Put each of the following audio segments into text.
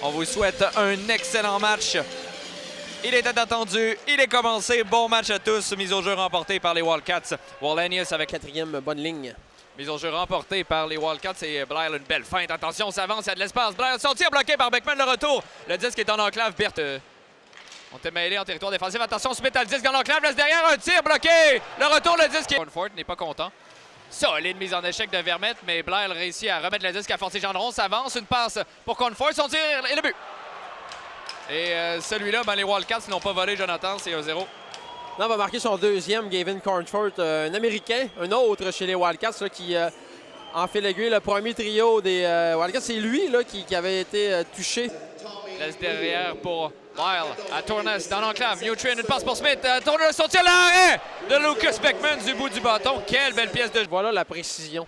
On vous souhaite un excellent match. Il était attendu, il est commencé. Bon match à tous. Mise au jeu remportée par les Wildcats. Wallenius avec quatrième bonne ligne. Mise au jeu remportée par les Wildcats. Et Blair, une belle feinte. Attention, on s'avance, il y a de l'espace. Blair, son tir bloqué par Beckman, le retour. Le disque est en enclave. Berthe. On était mêlé en territoire défensif. Attention, Smith a le disque en enclave. Laisse derrière un tir bloqué. Le retour, le disque. Cornford n'est pas content. Solide mise en échec de Vermette, mais Blair réussit à remettre le disque à Fortier Gendron. S'avance, une passe pour Cornford. Son tir et le but. Et celui-là, ben, les Wildcats n'ont pas volé, Jonathan. C'est 1-0. Là, on va marquer son deuxième, Gavin Cornford, un Américain, un autre chez les Wildcats là, qui en fait l'aiguille le premier trio des Wildcats. C'est lui là, qui avait été touché. Laisse derrière pour Lyle à Tournes dans l'enclave. Newtrien, une passe pour Smith. Tourne son tir, l'arrêt de Lucas Beckman du bout du bâton. Quelle belle pièce de jeu. Voilà la précision.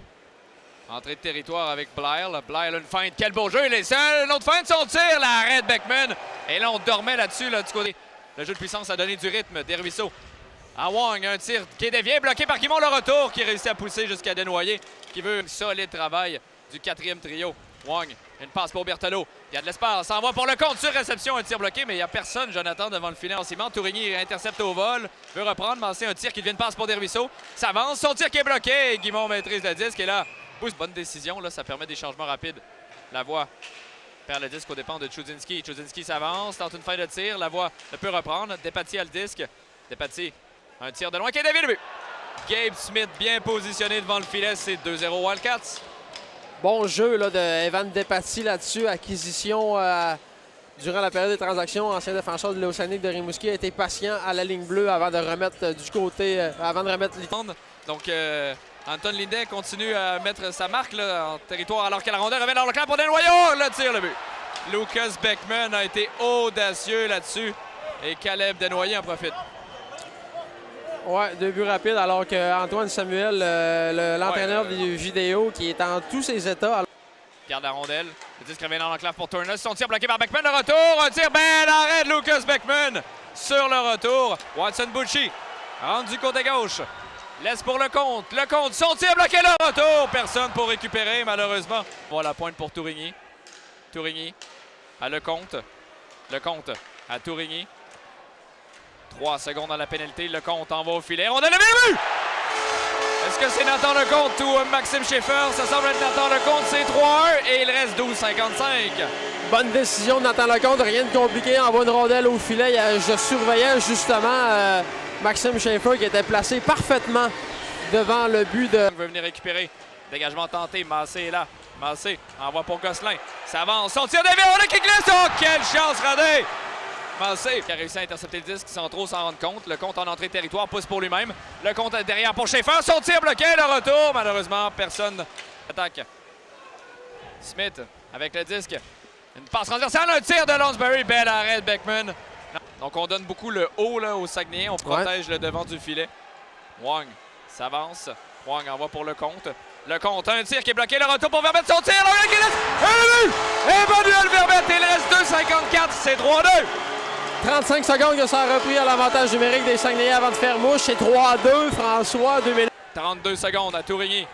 Entrée de territoire avec Blair. Blair, une feinte. Quel beau jeu. Il est seul. Une autre feinte, son tir. L'arrêt de Beckman. Et là, on dormait là-dessus, là, du côté. Le jeu de puissance a donné du rythme. Desruisseaux à Wong. Un tir qui est dévié, bloqué par Guimond. Le retour qui réussit à pousser jusqu'à Desnoyers, qui veut un solide travail du quatrième trio. Wong, une passe pour Berthelot. Il y a de l'espace. S'envoie pour le compte sur réception. Un tir bloqué, mais il n'y a personne, Jonathan, devant le filet en ciment. Tourigny intercepte au vol. Veut reprendre. Mancé, un tir qui devient une passe pour Desruisseaux. S'avance. Son tir qui est bloqué. Guimond maîtrise le disque. Et là, bonne décision. Là, ça permet des changements rapides. Lavoie perd le disque aux dépens de Chudzinski. Chudzinski s'avance, tente une fin de tir. Lavoie ne peut reprendre. Despatie a le disque. Despatie, un tir de loin qui est dévié, le but. Gabe Smith bien positionné devant le filet. C'est 2-0 Wildcats. Bon jeu là, de Evan Despatie là-dessus. Acquisition durant la période des transactions. Ancien défenseur de l'Océanique de Rimouski a été patient à la ligne bleue avant de remettre du côté, avant de remettre l'Itonde. Donc, Anton Lindet continue à mettre sa marque là, en territoire alors que la rondelle revient dans le camp pour Desnoyers. Le tir, le but. Lucas Beckman a été audacieux là-dessus et Caleb Desnoyers en profite. Ouais, 2 buts rapides alors qu'Antoine Samuel, l'entraîneur des vidéos, qui est en tous ses états. Garde la rondelle. Le disque revient dans l'enclave pour Turner. Son tir bloqué par Beckman. Le retour. Un tir bel arrêt de Lucas Beckman sur le retour. Watson Bucci rentre du côté gauche. Laisse pour le compte. Le compte. Son tir bloqué. Le retour. Personne pour récupérer, malheureusement. Voilà la pointe pour Tourigny. Tourigny à Lecomte. Lecomte à Tourigny. 3 secondes dans la pénalité. Lecomte en va au filet. On a levé le but! Est-ce que c'est Nathan Lecomte ou Maxime Schaeffer? Ça semble être Nathan Lecomte. C'est 3-1 et il reste 12,55. Bonne décision de Nathan Lecomte. Rien de compliqué. Envoie une rondelle au filet. Je surveillais justement Maxime Schaeffer qui était placé parfaitement devant le but de... Il veut venir récupérer. Dégagement tenté. Massé est là. Massé envoie pour Gosselin. Ça avance. Son tir dévié. On a qui glisse. Oh, quelle chance radée! Massé qui a réussi à intercepter le disque sans trop s'en rendre compte. Le compte en entrée de territoire pousse pour lui-même. Le compte derrière pour Schaeffer. Son tir bloqué. Le retour. Malheureusement, personne attaque. Smith avec le disque. Une passe transversale. Un tir de Lonsbury. Bel arrêt de Beckman. Donc, on donne beaucoup le haut là, aux Saguenayens. On protège le devant du filet. Wong s'avance. Wong envoie pour le compte. Le compte, un tir qui est bloqué. Le retour pour Vermette. Son tir. Un but! Emmanuel Vermette. Il reste 2,54. C'est 3-2. 35 secondes que ça a repris à l'avantage numérique des Saguenayens avant de faire mouche. C'est 3-2. François, 2 minutes. 32 secondes à Tourigny.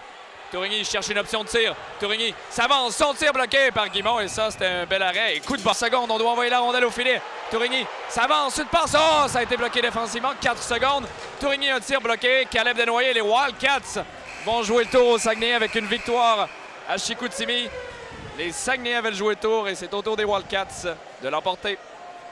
Tourigny cherche une option de tir. Tourigny s'avance. Son tir bloqué par Guimond. Et ça, c'était un bel arrêt. Et coup de barre. Seconde, on doit envoyer la rondelle au filet. Tourigny s'avance. Une passe. Oh, ça a été bloqué défensivement. 4 secondes. Tourigny, un tir bloqué. Caleb Desnoyers. Les Wildcats vont jouer le tour au Saguenay avec une victoire à Chicoutimi. Les Saguenayens avaient joué le tour et c'est au tour des Wildcats de l'emporter.